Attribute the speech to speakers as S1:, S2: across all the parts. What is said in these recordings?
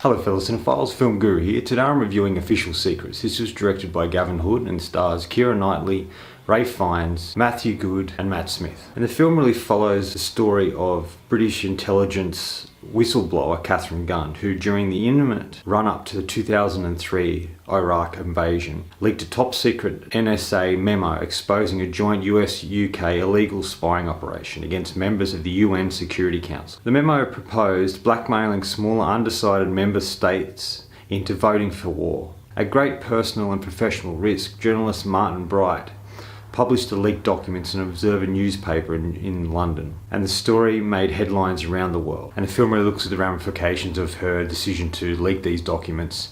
S1: Hello fellow cinephiles, Film Guru here. Today I'm reviewing Official Secrets. This was directed by Gavin Hood and stars Keira Knightley, Ralph Fiennes, Matthew Goode and Matt Smith. And the film really follows the story of British intelligence whistleblower Katherine Gun, who during the imminent run-up to the 2003 Iraq invasion leaked a top-secret NSA memo exposing a joint US-UK illegal spying operation against members of the UN Security Council. The memo proposed blackmailing smaller undecided member states into voting for war. At great personal and professional risk, journalist Martin Bright published the leaked documents in an Observer newspaper in London, and the story made headlines around the world. And the film really looks at the ramifications of her decision to leak these documents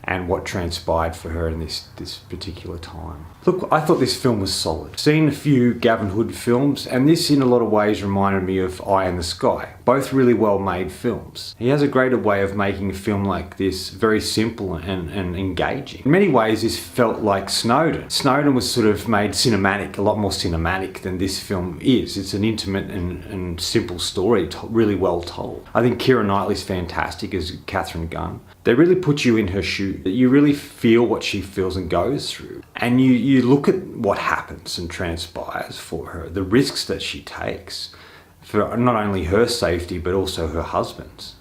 S1: and what transpired for her in this particular time. Look, I thought this film was solid. Seen a few Gavin Hood films, and this in a lot of ways reminded me of Eye in the Sky. Both really well made films. He has a greater way of making a film like this very simple and engaging. In many ways this felt like Snowden. Snowden was sort of made cinematic, a lot more cinematic than this film is. It's an intimate and simple story, really well told. I think Keira Knightley's fantastic as Katherine Gun. They really put you in her shoes. You really feel what she feels and goes through. And you look at what happens and transpires for her, the risks that she takes for not only her safety but also her husband's,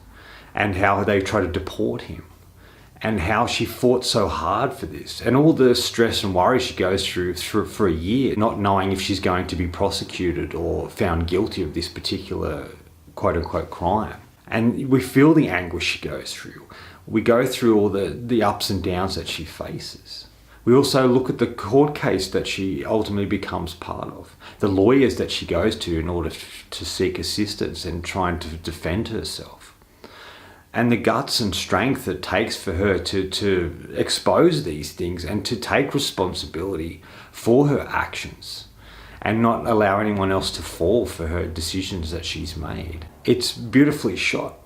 S1: and how they try to deport him, and how she fought so hard for this, and all the stress and worry she goes through for a year, not knowing if she's going to be prosecuted or found guilty of this particular quote-unquote crime. And we feel the anguish she goes through. We go through all the ups and downs that she faces. We also look at the court case that she ultimately becomes part of, the lawyers that she goes to in order to seek assistance and trying to defend herself, and the guts and strength it takes for her to expose these things and to take responsibility for her actions and not allow anyone else to fall for her decisions that she's made. It's beautifully shot,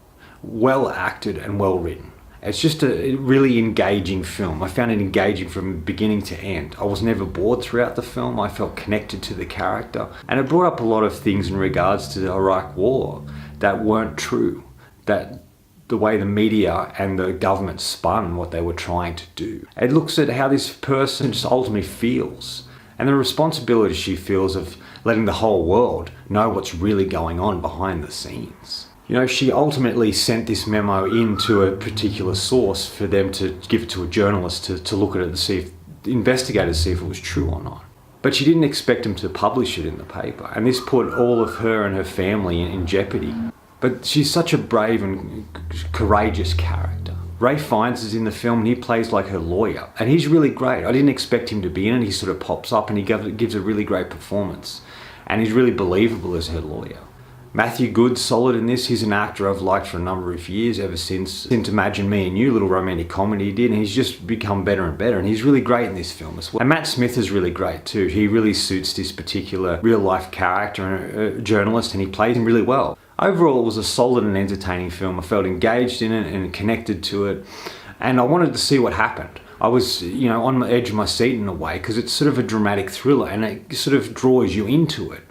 S1: well acted and well written. It's just a really engaging film. I found it engaging from beginning to end. I was never bored throughout the film. I felt connected to the character. And it brought up a lot of things in regards to the Iraq War that weren't true. That the way the media and the government spun what they were trying to do. It looks at how this person just ultimately feels, and the responsibility she feels of letting the whole world know what's really going on behind the scenes. You know, she ultimately sent this memo into a particular source for them to give it to a journalist to look at it and investigate it to see if it was true or not. But she didn't expect him to publish it in the paper, and this put all of her and her family in jeopardy. But she's such a brave and courageous character. Ralph Fiennes is in the film and he plays like her lawyer, and he's really great. I didn't expect him to be in it. He sort of pops up and he gives a really great performance, and he's really believable as her lawyer. Matthew Goode's solid in this. He's an actor I've liked for a number of years, ever since Imagine Me and You, little romantic comedy he did, and he's just become better and better, and he's really great in this film as well. And Matt Smith is really great too. He really suits this particular real life character and a journalist, and he plays him really well. Overall, it was a solid and entertaining film. I felt engaged in it and connected to it, and I wanted to see what happened. I was, on the edge of my seat in a way, because it's sort of a dramatic thriller and it sort of draws you into it.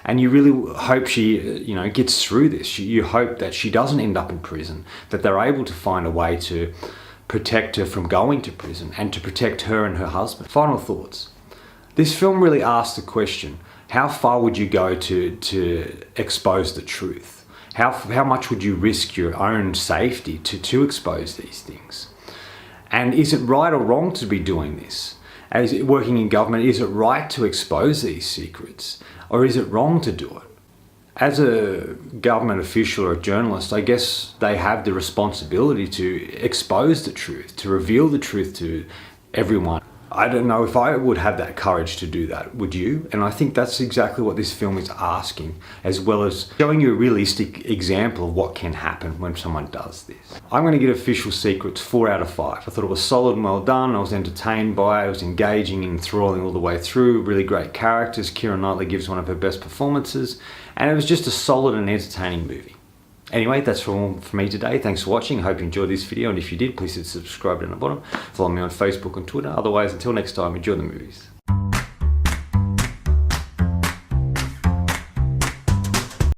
S1: And you really hope she, gets through this. You hope that she doesn't end up in prison, that they're able to find a way to protect her from going to prison and to protect her and her husband. Final thoughts. This film really asks the question, how far would you go to expose the truth? How much would you risk your own safety to expose these things? And is it right or wrong to be doing this? As working in government, is it right to expose these secrets? Or is it wrong to do it? As a government official or a journalist, I guess they have the responsibility to expose the truth, to reveal the truth to everyone. I don't know if I would have that courage to do that, would you? And I think that's exactly what this film is asking, as well as showing you a realistic example of what can happen when someone does this. I'm going to give Official Secrets 4 out of 5. I thought it was solid and well done. I was entertained by it. It was engaging and enthralling all the way through. Really great characters. Keira Knightley gives one of her best performances. And it was just a solid and entertaining movie. Anyway, that's all for me today. Thanks for watching. I hope you enjoyed this video, and if you did, please hit subscribe down the bottom. Follow me on Facebook and Twitter. Otherwise, until next time, enjoy the movies.